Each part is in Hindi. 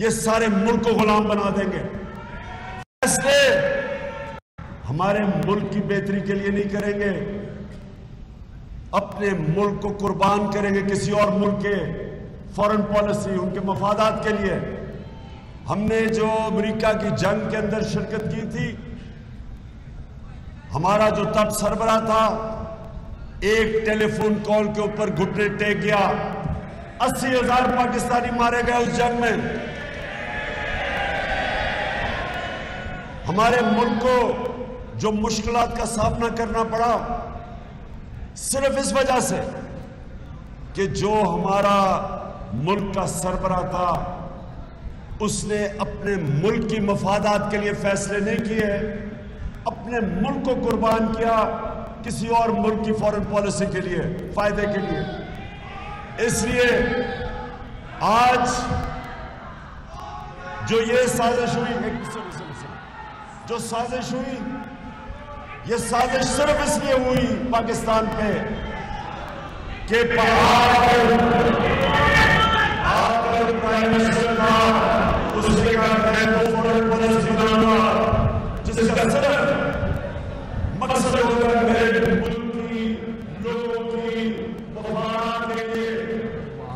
ये सारे मुल्क को गुलाम बना देंगे। फैसले हमारे मुल्क की बेहतरी के लिए नहीं करेंगे, अपने मुल्क को कुर्बान करेंगे किसी और मुल्क के फॉरेन पॉलिसी, उनके मफादात के लिए। हमने जो अमेरिका की जंग के अंदर शिरकत की थी, हमारा जो तब सरबरा था, एक टेलीफोन कॉल के ऊपर घुटने टेक गया। 80,000 पाकिस्तानी मारे गए उस जंग में। हमारे मुल्क को जो मुश्किलात का सामना करना पड़ा, सिर्फ इस वजह से कि जो हमारा मुल्क का सरबरा था उसने अपने मुल्क की मफादात के लिए फैसले नहीं किए, अपने मुल्क को कुर्बान किया किसी और मुल्क की फॉरेन पॉलिसी के लिए, फायदे के लिए। इसलिए आज जो ये साजिश हुई, जो साजिश हुई, ये साजिश सिर्फ इसलिए हुई पाकिस्तान पे कि प्राइम मिनिस्टर था, उसके जिसका सिर्फ मकसद होगा मेरे मुल्क की लोगों की मफादात के लिए,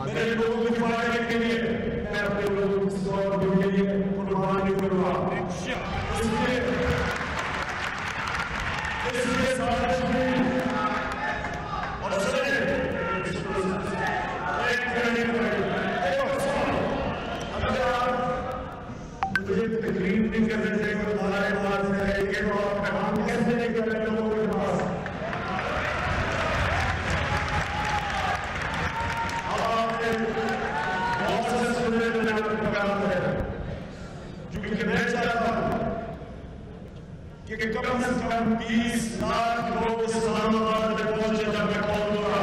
मेरे लोगों के फायदे के लिए मैं अपने लोगों के लिए कुर्बानी करूंगा। इसलिए साजिश हुई। और मुझे तकलीफ नहीं करने चाहिए, हमारे पास रहेंगे तो हम कैसे नहीं कर रहे लोगों के पास। आपने बहुत से सुनने में आपको पैगाम है, क्योंकि मैं चाहता हूं कि कम से कम 20 लाख लोग इस्लामाबाद में पहुंचे जब मैं पहुंचूंगा।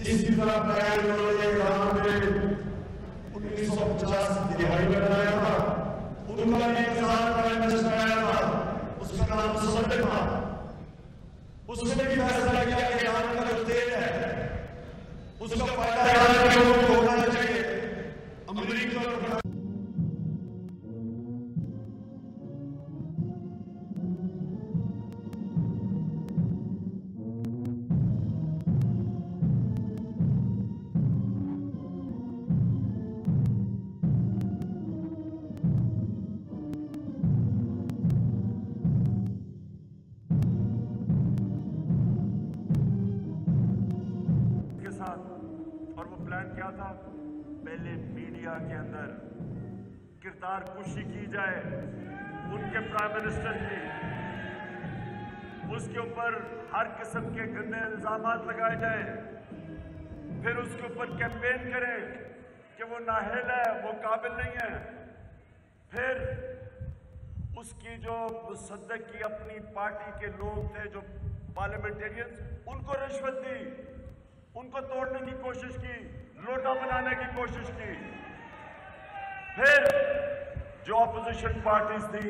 इसी तरह बयान उन्होंने कहा में 1950 दिहाई में बनाया था, उनका एक प्राइम मिनिस्टर आया था, उसका नाम सदर था। उसने भी फैसला किया कि ईरान का जो तेल है उसका फायदा ईरान के लोगों को होना चाहिए। अमेरिका और वो प्लान क्या था, पहले मीडिया के अंदर किरदार कुशी की जाए उनके प्राइम मिनिस्टर की, उसके ऊपर हर किस्म के गंदे इल्जामात लगाए जाए, फिर उसके ऊपर कैंपेन करें कि वो नाअहल है, वो काबिल नहीं है। फिर उसकी जो मुसद्दक की अपनी पार्टी के लोग थे, जो पार्लियामेंटेरियंस, उनको रिश्वत दी, उनको तोड़ने की कोशिश की, लोटा बनाने की कोशिश की। फिर जो ऑपोजिशन पार्टीज थी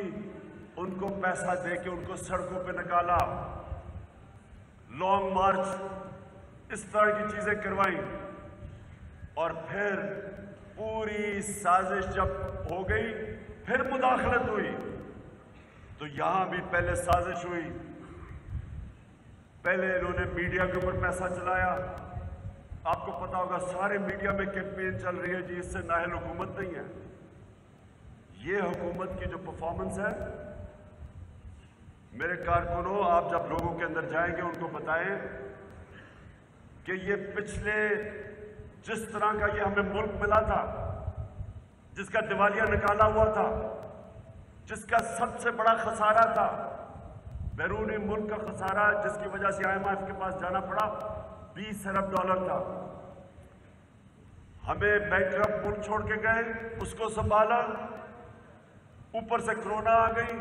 उनको पैसा देके उनको सड़कों पे निकाला, लॉन्ग मार्च, इस तरह की चीजें करवाई। और फिर पूरी साजिश जब हो गई, फिर मुदाखलत हुई। तो यहां भी पहले साजिश हुई, पहले इन्होंने मीडिया के ऊपर पैसा चलाया। आपको पता होगा सारे मीडिया में कैंपेन चल रही है जी इससे नाअहल हुकूमत नहीं है। ये हुकूमत की जो परफॉर्मेंस है, मेरे कारकुनों, आप जब लोगों के अंदर जाएंगे उनको बताएं कि ये पिछले जिस तरह का ये हमें मुल्क मिला था, जिसका दिवालिया निकाला हुआ था, जिसका सबसे बड़ा खसारा था, बैरूनी मुल्क का खसारा, जिसकी वजह से IMF के पास जाना पड़ा, $20 अरब था। हमें बैंकरप्ट मुल्क छोड़ के गए, उसको संभाला, ऊपर से कोरोना आ गई।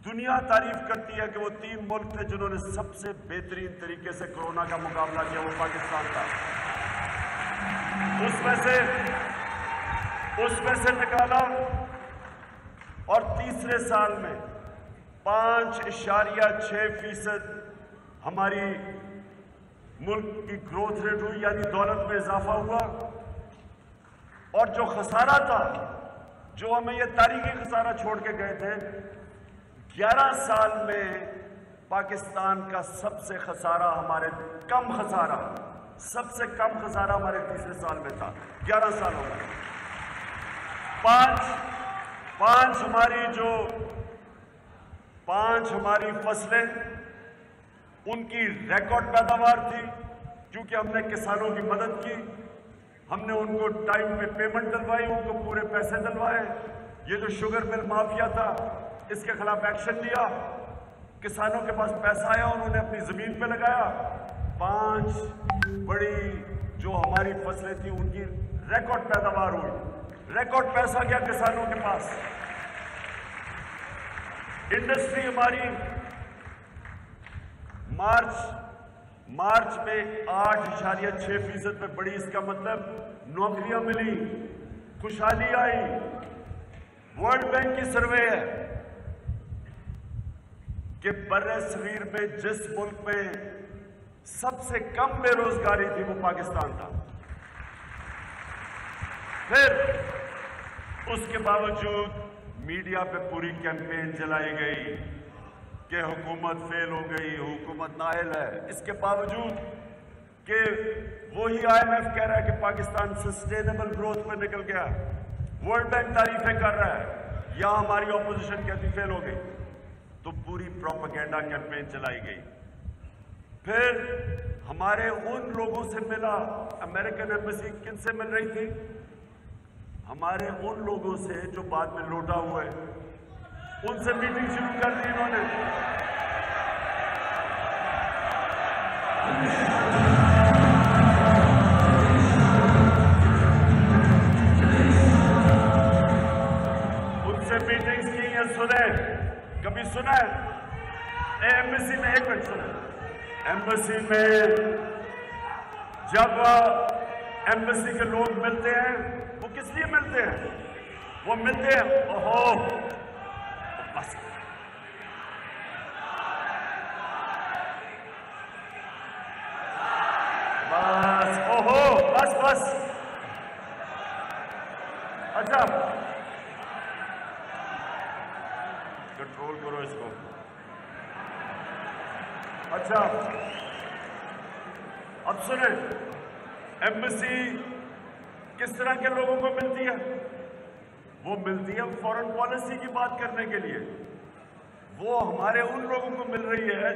दुनिया तारीफ करती है कि वो 3 मुल्क थे जिन्होंने सबसे बेहतरीन तरीके से कोरोना का मुकाबला किया, वो पाकिस्तान था। उसमें से निकाला और तीसरे साल में 5.6% हमारी मुल्क की ग्रोथ रेट हुई, यानी दौलत में इजाफा हुआ। और जो खसारा था, जो हमें ये तारीखी खसारा छोड़ के गए थे, 11 साल में पाकिस्तान का सबसे खसारा सबसे कम खसारा हमारे तीसरे साल में था। 11 सालों में पांच हमारी फसलें, उनकी रिकॉर्ड पैदावार थी, क्योंकि हमने किसानों की मदद की, हमने उनको टाइम पे पेमेंट दिलवाई, उनको पूरे पैसे दिलवाए। ये जो शुगर मिल माफिया था, इसके खिलाफ एक्शन लिया, किसानों के पास पैसा आया, उन्होंने अपनी जमीन पे लगाया। 5 बड़ी जो हमारी फसलें थी, उनकी रिकॉर्ड पैदावार हुई, रिकॉर्ड पैसा गया किसानों के पास। इंडस्ट्री हमारी मार्च में 8.6% पे बढ़ी। इसका मतलब नौकरियां मिली, खुशहाली आई। वर्ल्ड बैंक की सर्वे है कि बर्रे सगीर में जिस मुल्क में सबसे कम बेरोजगारी थी, वो पाकिस्तान था। फिर उसके बावजूद मीडिया पे पूरी कैंपेन चलाई गई कि हुकूमत फेल हो गई, हुकूमत नाअहल है। इसके बावजूद कि वही IMF कह रहा है कि पाकिस्तान सस्टेनेबल ग्रोथ पर निकल गया, वर्ल्ड बैंक तारीफें कर रहा है, या हमारी ऑपोजिशन कहती फेल हो गई। तो पूरी प्रोपेगेंडा कैंपेन चलाई गई। फिर हमारे उन लोगों से मिला, अमेरिकन एम्बेसी किनसे मिल रही थी? हमारे उन लोगों से जो बाद में लौटा हुआ है, उनसे मीटिंग शुरू कर दी इन्होंने। उनसे मीटिंग्स की है, सुने, कभी सुना है? एम्बेसी में, एक मिनट सुने, एम्बेसी में जब एम्बेसी के लोग मिलते हैं, वो किस लिए मिलते हैं? वो मिलते हैं, ओहो बस ओहो बस अच्छा, कंट्रोल करो इसको। अच्छा, अब सुने, एम्बेसी किस तरह के लोगों को मिलती है? वो मिलती है फॉरेन पॉलिसी की बात करने के लिए। वो हमारे उन लोगों को मिल रही है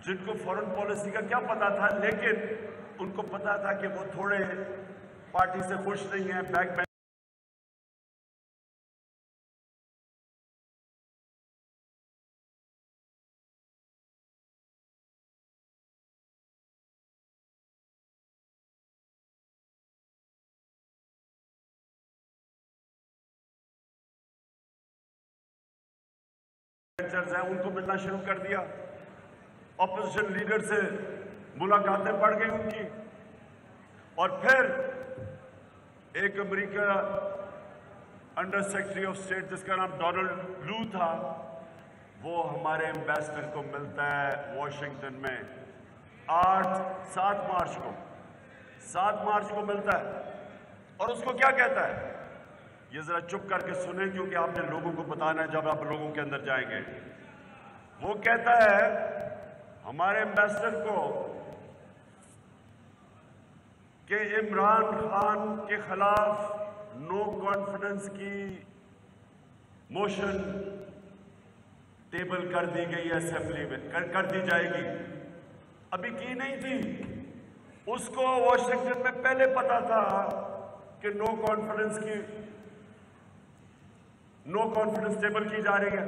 जिनको फॉरेन पॉलिसी का क्या पता था, लेकिन उनको पता था कि वो थोड़े पार्टी से खुश नहीं है, बैक है, उनको मिलना शुरू कर दिया। ऑपोजिशन लीडर से मुलाकातें बढ़ गई उनकी। और फिर एक America under secretary of state जिसका नाम डोनाल्ड लू था, वो हमारे एम्बेसडर को मिलता है वॉशिंगटन में 7 मार्च को मिलता है। और उसको क्या कहता है, ये जरा चुप करके सुने, क्योंकि आपने लोगों को बताना है जब आप लोगों के अंदर जाएंगे। वो कहता है हमारे एम्बेसडर को कि इमरान खान के खिलाफ नो कॉन्फिडेंस की मोशन टेबल कर दी गई असेंबली में, कर दी जाएगी, अभी की नहीं थी। उसको वॉशिंगटन में पहले पता था कि नो कॉन्फिडेंस टेबल की जा रही है,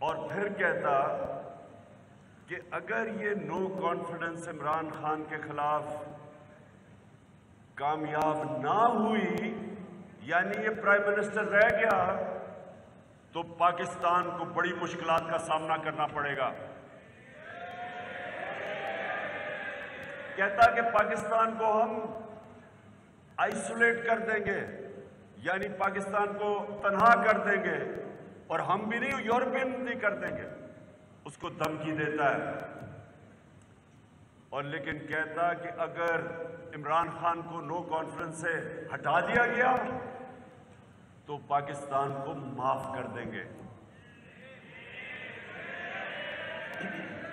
और फिर कहता कि अगर ये नो कॉन्फिडेंस इमरान खान के खिलाफ कामयाब ना हुई, यानी ये प्राइम मिनिस्टर रह गया, तो पाकिस्तान को बड़ी मुश्किलात का सामना करना पड़ेगा। कहता कि पाकिस्तान को हम आइसोलेट कर देंगे, यानी पाकिस्तान को तन्हा कर देंगे, और हम भी नहीं, यूरोपियन भी कर देंगे। उसको धमकी देता है। और लेकिन कहता कि अगर इमरान खान को नो कॉन्फ्रेंस से हटा दिया गया तो पाकिस्तान को माफ कर देंगे।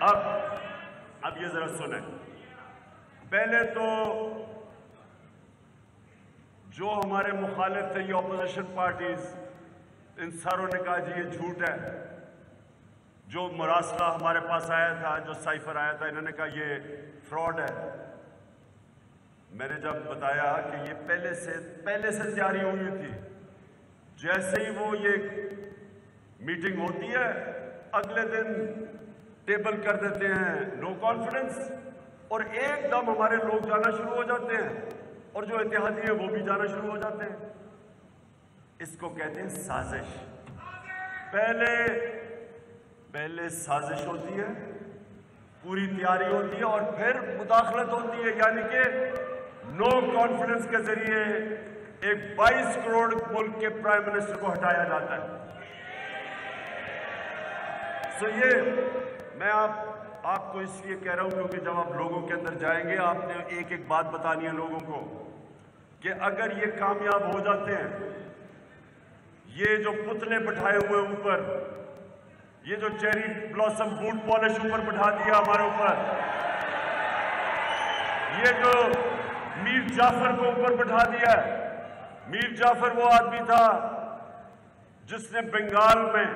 अब ये जरा सुने। पहले तो जो हमारे मुखालिफ थे, ये ऑपोजिशन पार्टीज, इन सारों ने कहा जी ये झूठ है। जो मुरासला हमारे पास आया था, जो साइफर आया था, इन्होंने कहा ये फ्रॉड है। मैंने जब बताया कि ये पहले से तैयारी हुई थी, जैसे ही वो ये मीटिंग होती है अगले दिन टेबल कर देते हैं नो कॉन्फिडेंस, और एकदम हमारे लोग जाना शुरू हो जाते हैं, और जो इत्तेहादी है वो भी जाना शुरू हो जाते हैं। इसको कहते हैं साजिश। पहले साजिश होती है, पूरी तैयारी होती है, और फिर मुदाखलत होती है, यानी कि नो कॉन्फिडेंस के जरिए एक 22 करोड़ मुल्क के प्राइम मिनिस्टर को हटाया जाता है। सो ये मैं आपको इसलिए कह रहा हूं क्योंकि जब आप लोगों के अंदर जाएंगे, आपने एक एक बात बतानी है लोगों को कि अगर ये कामयाब हो जाते हैं, ये जो पुतले बिठाए हुए ऊपर, ये जो चेरी ब्लॉसम बूट पॉलिश ऊपर बिठा दिया हमारे ऊपर, ये जो मीर जाफर को ऊपर बिठा दिया है। मीर जाफर वो आदमी था जिसने बंगाल में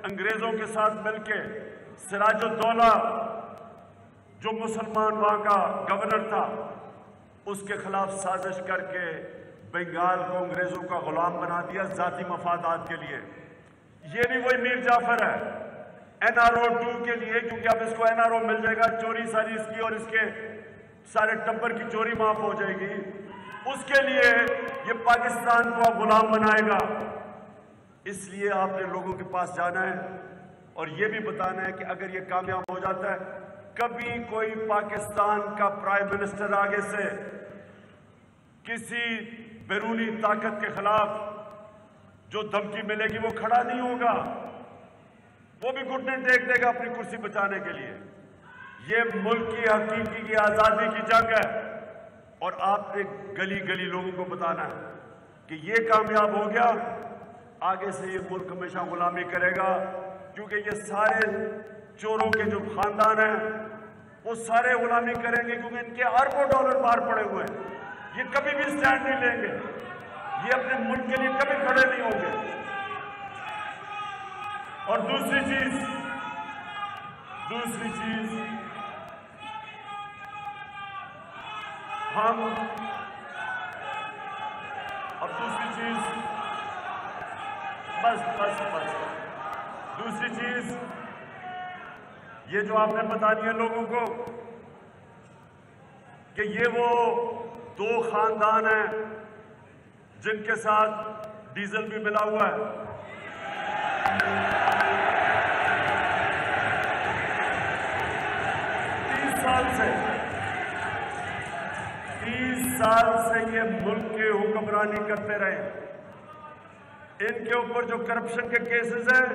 अंग्रेजों के साथ मिलकर सिराजुद्दौला, जो मुसलमान वहां का गवर्नर था, उसके खिलाफ साजिश करके बंगाल को अंग्रेजों का गुलाम बना दिया जाती मफादात के लिए। ये भी वही मीर जाफर है NRO 2 के लिए, क्योंकि अब इसको NRO मिल जाएगा, चोरी सारी इसकी और इसके सारे टब्बर की चोरी माफ हो जाएगी। उसके लिए ये पाकिस्तान को अब गुलाम बनाएगा। इसलिए आपने लोगों के पास जाना है और ये भी बताना है कि अगर ये कामयाब हो जाता है, कभी कोई पाकिस्तान का प्राइम मिनिस्टर आगे से किसी बैरूनी ताकत के खिलाफ जो धमकी मिलेगी वो खड़ा नहीं होगा, वो भी घुटने टेक देगा अपनी कुर्सी बचाने के लिए। ये मुल्क की हकीकी की आजादी की जंग है, और आपने गली गली लोगों को बताना है कि ये कामयाब हो गया, आगे से ये मुल्क हमेशा गुलामी करेगा, क्योंकि ये सारे चोरों के जो खानदान हैं वो सारे गुलामी करेंगे, क्योंकि इनके अरबों डॉलर बाहर पड़े हुए हैं। ये कभी भी स्टैंड नहीं लेंगे, ये अपने मुल्क के लिए कभी खड़े नहीं होंगे। और दूसरी चीज दूसरी चीज ये जो आपने बतानी है लोगों को कि ये वो दो खानदान हैं जिनके साथ डीजल भी मिला हुआ है। 30 साल से ये मुल्क की हुक्मरानी करते रहे। इनके ऊपर जो करप्शन के केसेस हैं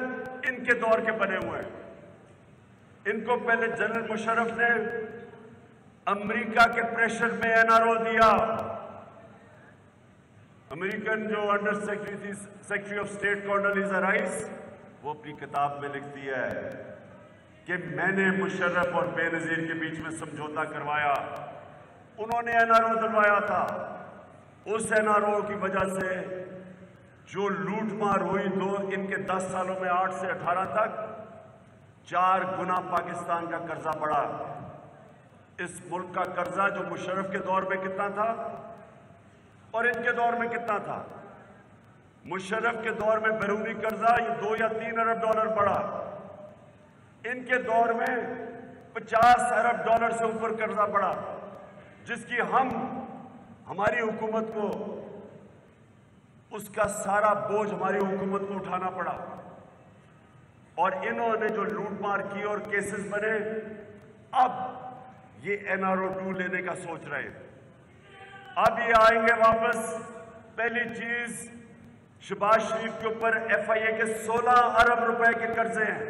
इनके दौर के बने हुए हैं। इनको पहले जनरल मुशर्रफ ने अमेरिका के प्रेशर में NRO दिया। अमेरिकन जो under secretary of state Condoleezza Rice, वो अपनी किताब में लिखती है कि मैंने मुशर्रफ और बेनजीर के बीच में समझौता करवाया, उन्होंने NRO दिलवाया था। उस NRO की वजह से जो लूटमार हुई इनके 10 सालों में 8 से 18 तक 4 गुना पाकिस्तान का कर्जा बढ़ा। इस मुल्क का कर्जा जो मुशर्रफ के दौर में कितना था और इनके दौर में कितना था। मुशर्रफ के दौर में बैरूनी कर्जा ये 2 या 3 अरब डॉलर बढ़ा। इनके दौर में 50 अरब डॉलर से ऊपर कर्जा बढ़ा, जिसकी हमारी हुकूमत को उसका सारा बोझ हमारी हुकूमत को उठाना पड़ा। और इन्होंने जो लूटमार की और केसेस बने, अब ये NRO 2 लेने का सोच रहे हैं। अब ये आएंगे वापस। पहली चीज, शहबाज शरीफ के ऊपर FIA के 16 अरब रुपए के कर्जे हैं,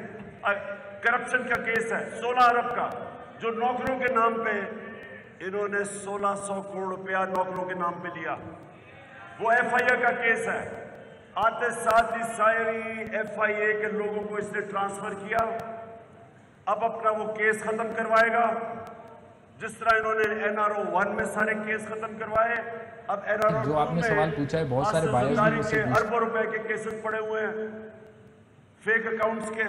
करप्शन का केस है 16 अरब का, जो नौकरों के नाम पे इन्होंने 1600 करोड़ रुपया नौकरों के नाम पे लिया। वो FIA का केस है। आते साथ ही सारी FIA के लोगों को इसने ट्रांसफर किया। अब अपना वो केस खत्म करवाएगा, जिस तरह इन्होंने NRO 1 में सारे केस खत्म करवाए। अब NRO 2 जो आपने सवाल पूछा है, बहुत सारे बायर्स के अरबों रुपए के केसेस पड़े हुए हैं फेक अकाउंट्स के,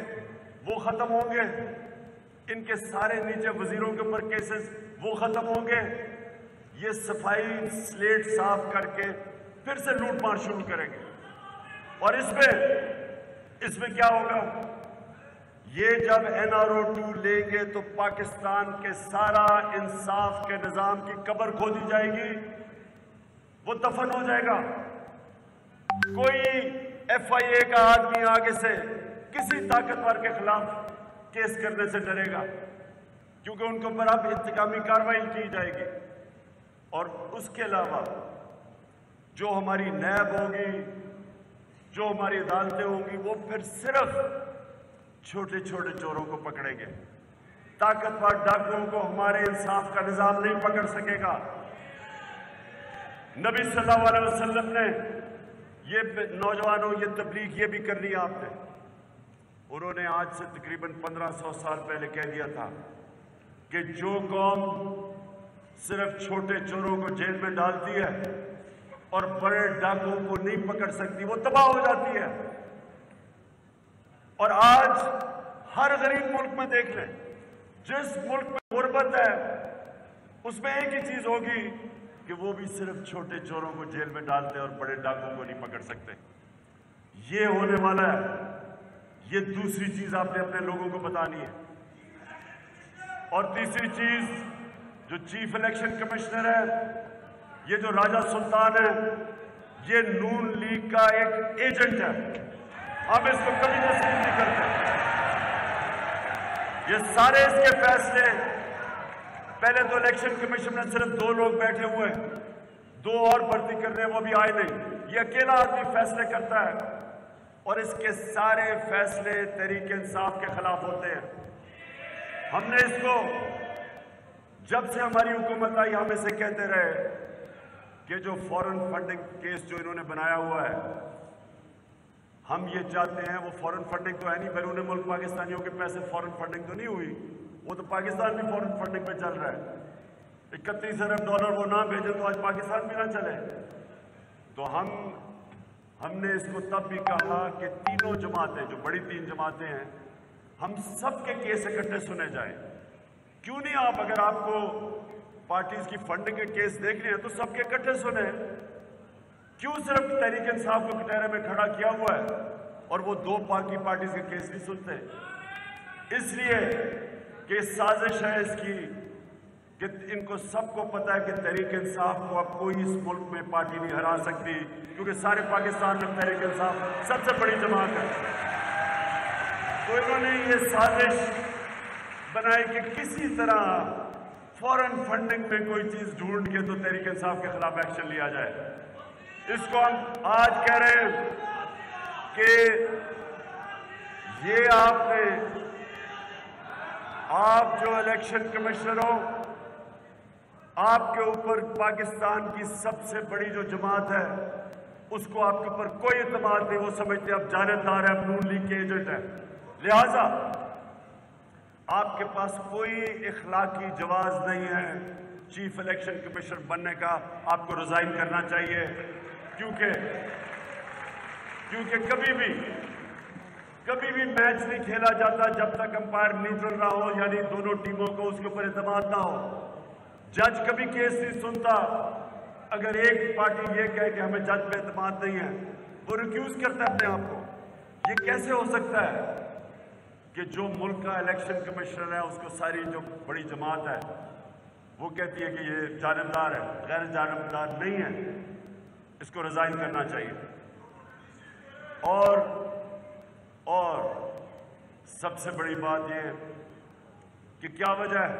वो खत्म होंगे। इनके सारे नीचे वजीरों के ऊपर केसेस वो खत्म होंगे। ये सफाई स्लेट साफ करके फिर से लूटमार शुरू करेंगे। और इसमें क्या होगा, ये जब NRO 2 लेंगे तो पाकिस्तान के सारा इंसाफ के निजाम की कब्र खोदी जाएगी, वो दफन हो जाएगा। कोई FIA का आदमी आगे से किसी ताकतवर के खिलाफ केस करने से डरेगा, क्योंकि उनके ऊपर अब इंतकामी कार्रवाई की जाएगी। और उसके अलावा जो हमारी नैब होगी, जो हमारी अदालतें होंगी, वो फिर सिर्फ छोटे छोटे चोरों को पकड़ेंगे। ताकतवर डाकुओं को हमारे इंसाफ का निजाम नहीं पकड़ सकेगा। नबी सल्लल्लाहु अलैहि वसल्लम ने ये नौजवानों ये तबलीग ये भी कर लिया आपने। उन्होंने आज से तकरीबन 1500 साल पहले कह दिया था कि जो कौम सिर्फ छोटे चोरों को जेल में डालती है और बड़े डाकुओं को नहीं पकड़ सकती, वो तबाह हो जाती है। और आज हर गरीब मुल्क में देख लें, जिस मुल्क में गुर्बत है उसमें एक ही चीज होगी कि वो भी सिर्फ छोटे चोरों को जेल में डालते हैं और बड़े डाकुओं को नहीं पकड़ सकते। ये होने वाला है। ये दूसरी चीज आपने अपने लोगों को बतानी है। और तीसरी चीज, जो चीफ इलेक्शन कमिश्नर है, ये जो राजा सुल्तान है, ये नून लीग का एक एजेंट है। हम इसको कभी तस्लीम नहीं करते। ये सारे इसके फैसले, पहले तो इलेक्शन कमीशन में सिर्फ 2 लोग बैठे हुए हैं, 2 और भर्ती कर रहे हैं, वो भी आए नहीं। ये अकेला आदमी फैसले करता है और इसके सारे फैसले तहरीक इंसाफ के खिलाफ होते हैं। हमने इसको, जब से हमारी हुकूमत आई, हम इसे कहते रहे कि जो फॉरेन फंडिंग केस जो इन्होंने बनाया हुआ है, हम ये चाहते हैं, वो फॉरेन फंडिंग तो है नहीं, बैरून मुल्क पाकिस्तानियों के पैसे फॉरेन फंडिंग तो नहीं हुई, वो तो पाकिस्तान भी फॉरेन फंडिंग पे चल रहा है। 31 अरब डॉलर वो ना भेजे तो आज पाकिस्तान भी ना चले। तो हमने इसको तब भी कहा कि तीनों जमातें, जो बड़ी 3 जमातें हैं, हम सबके केस इकट्ठे सुने जाएं। क्यों नहीं आप, अगर आपको पार्टीज की फंडिंग के केस देखने हैं तो सबके इकट्ठे सुने। क्यों सिर्फ तहरीक इंसाफ को कटहरे में खड़ा किया हुआ है और वो 2 बाकी पार्टीज के केस नहीं सुनते? इसलिए कि साजिश है इसकी कि इनको सबको पता है कि तहरीक इंसाफ को अब कोई इस मुल्क में पार्टी नहीं हरा सकती, क्योंकि सारे पाकिस्तान में तहरीक इंसाफ सबसे बड़ी जमात है। तो इन्होंने ये साजिश बनाई कि किसी तरह फॉरेन फंडिंग में कोई चीज ढूंढ के तो तहरीक इंसाफ के खिलाफ एक्शन लिया जाए। इसको हम आज कह रहे हैं कि ये आप जो इलेक्शन कमिश्नर हो, आपके ऊपर पाकिस्तान की सबसे बड़ी जो जमात है उसको आपके ऊपर कोई एतमाद नहीं। वो समझते आप जानेदार है, नून लीग के एजेंट है, लिहाजा आपके पास कोई इखलाकी जवाज नहीं है चीफ इलेक्शन कमिश्नर बनने का। आपको रिजाइन करना चाहिए, क्योंकि क्योंकि कभी भी मैच नहीं खेला जाता जब तक अंपायर न्यूट्रल ना हो, यानी दोनों टीमों को उसके ऊपर एतमाद ना हो। जज कभी केस नहीं सुनता। अगर एक पार्टी ये कहे कि हमें जज पे एतमाद नहीं है, वो रिक्यूज करता है अपने आप को। ये कैसे हो सकता है कि जो मुल्क का इलेक्शन कमिश्नर है उसको सारी जो बड़ी जमात है वो कहती है कि ये जानिबदार है, गैर जानिबदार नहीं है, इसको रिजाइन करना चाहिए। और सबसे बड़ी बात यह कि क्या वजह है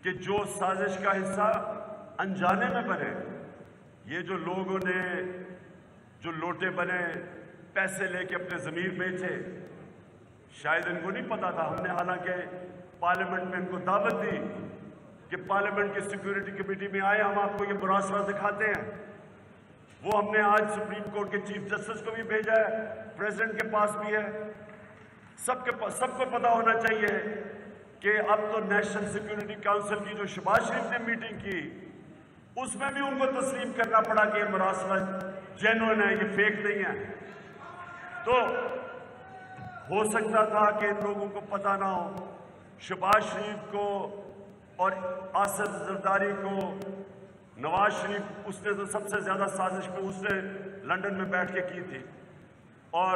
कि जो साजिश का हिस्सा अनजाने में बने, ये जो लोगों ने जो लोटे बने, पैसे लेके अपने ज़मीर बेचे, शायद इनको नहीं पता था। हमने हालांकि पार्लियामेंट में इनको दावत दी कि पार्लियामेंट की सिक्योरिटी कमेटी में आए, हम आपको ये मुरासला दिखाते हैं। वो हमने आज सुप्रीम कोर्ट के चीफ जस्टिस को भी भेजा है, प्रेसिडेंट के पास भी है। सबको पता होना चाहिए कि अब तो नेशनल सिक्योरिटी काउंसिल की जो शहबाज शरीफ ने मीटिंग की, उसमें भी उनको तस्लीम करना पड़ा कि ये मुरासला जेन्युइन है, ये फेक नहीं है। तो हो सकता था कि इन लोगों को पता ना हो। शहबाज शरीफ को और आसिफ जरदारी को, नवाज शरीफ, उसने तो सबसे ज्यादा साजिश पे उसने लंदन में बैठ के की थी, और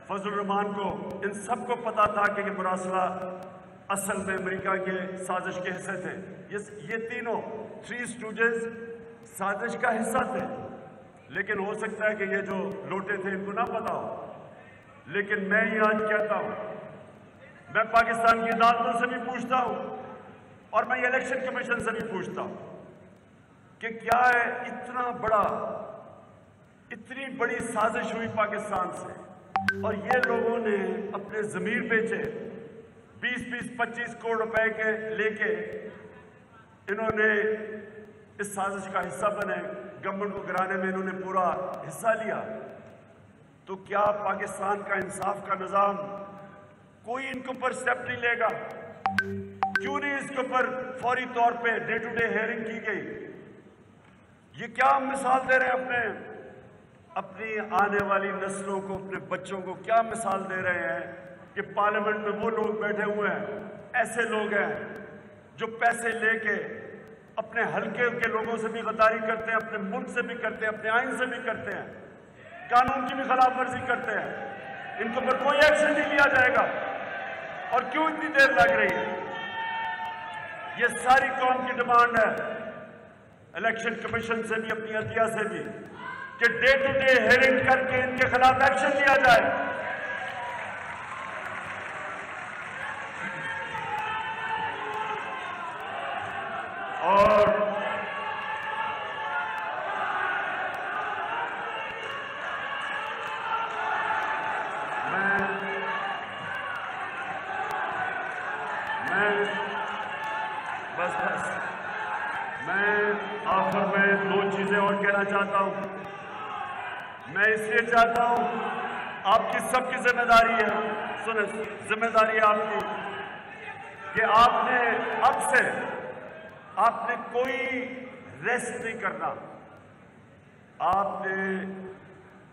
फजल रहमान को, इन सबको पता था कि ये मुरासला असल में अमेरिका के साजिश के हिस्से थे। ये तीनों थ्री स्टूडेंट्स साजिश का हिस्सा थे। लेकिन हो सकता है कि ये जो लोटे थे इनको ना पता हो। लेकिन मैं ये आज कहता हूं, मैं पाकिस्तान की अदालतों से भी पूछता हूं और मैं इलेक्शन कमीशन से भी पूछता हूं कि क्या है इतनी बड़ी साजिश हुई पाकिस्तान से, और ये लोगों ने अपने जमीर बेचे, 20-25 करोड़ रुपए के लेके इन्होंने इस साजिश का हिस्सा बने, गवर्नमेंट को गिराने में इन्होंने पूरा हिस्सा लिया। तो क्या पाकिस्तान का इंसाफ का निजाम कोई इनके ऊपर स्टेप नहीं लेगा? क्यों नहीं इसके ऊपर फौरी तौर पे डे टू डे हेयरिंग की गई? ये क्या हम मिसाल दे रहे हैं अपनी आने वाली नस्लों को, अपने बच्चों को क्या मिसाल दे रहे हैं कि पार्लियामेंट में वो लोग बैठे हुए हैं, ऐसे लोग हैं जो पैसे लेके अपने हल्के के लोगों से भी गद्दारी करते हैं, अपने मुल्क से भी करते हैं, अपने आइन से भी करते हैं, कानून की भी खिलाफ वर्जी करते हैं। इनके ऊपर कोई एक्शन नहीं लिया जाएगा। और क्यों इतनी देर लग रही है? ये सारी कौम की डिमांड है, इलेक्शन कमीशन से भी, अपनी अदलिया से भी, कि डे टू डे हेयरिंग करके इनके खिलाफ एक्शन लिया जाए। और मैं आखिर में दो चीजें और कहना चाहता हूं। मैं इसलिए चाहता हूं, आपकी सबकी जिम्मेदारी है, सुने, जिम्मेदारी है आपकी कि आपने कोई रेस्ट नहीं करना, आपने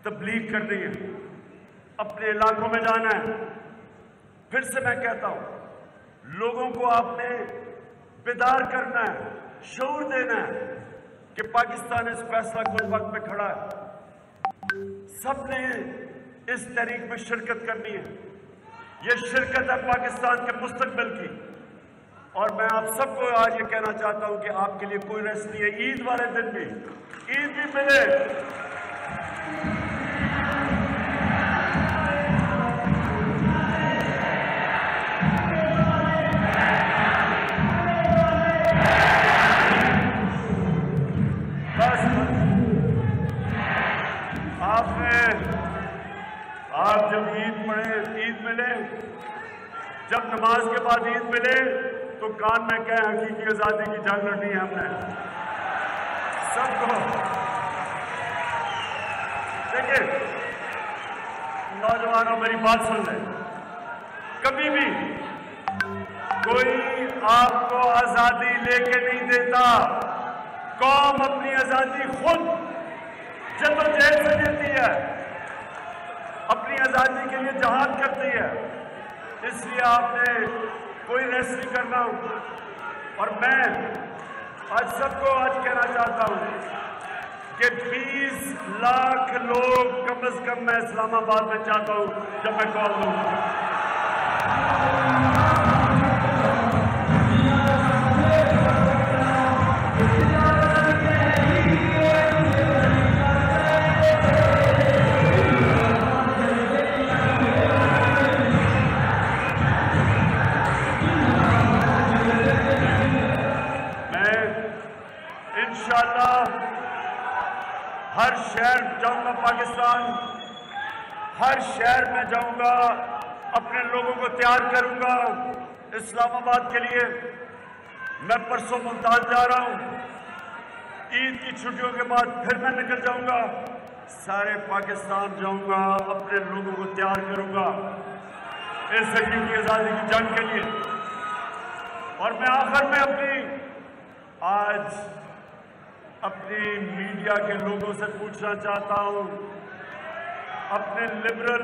तबलीग करनी है, अपने इलाकों में जाना है। फिर से मैं कहता हूं, लोगों को आपने बेदार करना है, शऊर देना है कि पाकिस्तान इस फैसला कुल वक्त पे खड़ा है। सबने इस तहरीक में शिरकत करनी है। यह शिरकत है पाकिस्तान के मुस्तकबिल की। और मैं आप सबको आज ये कहना चाहता हूं कि आपके लिए कोई रेस्ट नहीं है। ईद वाले दिन भी ईद भी मिले, आप जब ईद पढ़े, ईद मिले, जब नमाज के बाद ईद मिले तो कान में कहें हकीकी आजादी की जंग लड़नी है हमने सबको। देखिए नौजवानों, मेरी बात सुन लें, कभी भी कोई आपको आजादी लेके नहीं देता। कौम अपनी आजादी खुद जद्दोजहद से देती है। अपनी आजादी के लिए जहाद करती है, इसलिए आपने कोई रेस्ट नहीं करना। और मैं आज सबको आज कहना चाहता हूं कि 20 लाख लोग कम से कम मैं इस्लामाबाद में चाहता हूं जब मैं कॉल दूंगा। इंशाअल्लाह हर शहर जाऊंगा, पाकिस्तान हर शहर में जाऊंगा, अपने लोगों को तैयार करूंगा इस्लामाबाद के लिए। मैं परसों मुल्तान जा रहा हूं, ईद की छुट्टियों के बाद फिर मैं निकल जाऊंगा, सारे पाकिस्तान जाऊंगा, अपने लोगों को तैयार करूंगा इस सदी की आजादी की जंग के लिए। और मैं आखिर में अपनी मीडिया के लोगों से पूछना चाहता हूं, अपने लिबरल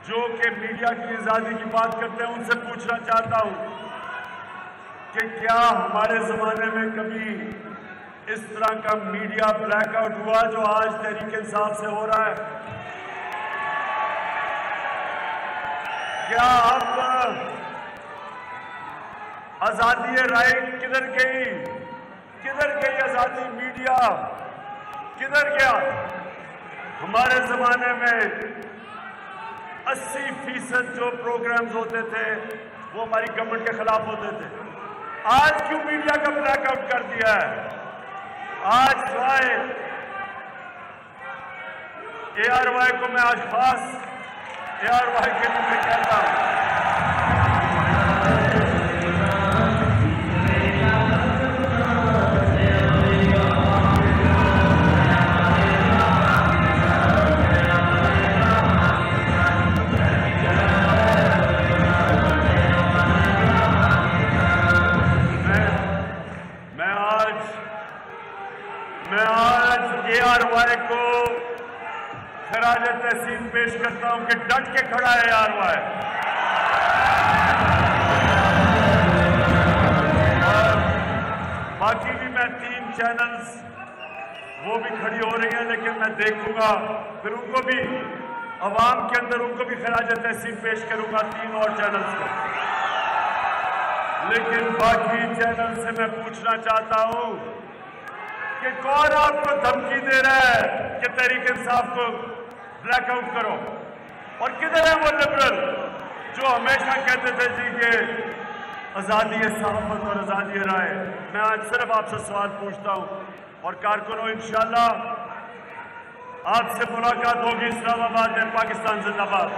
जो कि मीडिया की आजादी की बात करते हैं उनसे पूछना चाहता हूं कि क्या हमारे जमाने में कभी इस तरह का मीडिया ब्लैकआउट हुआ जो आज तहरीक इंसाफ से हो रहा है? क्या अब आजादी राय किधर गई? किधर गई आजादी? मीडिया किधर गया? हमारे जमाने में 80% जो प्रोग्राम्स होते थे वो हमारी गवर्नमेंट के खिलाफ होते थे। आज क्यों मीडिया का ब्लैकआउट कर दिया है? आज ARY को मैं आज खास ARY के लिए मैं कहता हूं ARY को खराज तहसीन पेश करता हूं कि डट के खड़ा है ARY। और बाकी भी मैं 3 चैनल्स वो भी खड़ी हो रही हैं, लेकिन मैं देखूंगा फिर उनको भी अवाम के अंदर उनको भी खराज तहसीन पेश करूंगा 3 और चैनल्स को। लेकिन बाकी चैनल से मैं पूछना चाहता हूं कि कौन आपको धमकी दे रहा है कि तहरीक इंसाफ को ब्लैकआउट करो? और किधर है वो लिबरल जो हमेशा कहते थे जी कि आजादी है सहाफत और आजादी है राय? मैं आज सिर्फ आपसे सवाल पूछता हूं और कारकुनों, इंशाअल्लाह आपसे मुलाकात होगी इस्लामाबाद में। पाकिस्तान जिंदाबाद।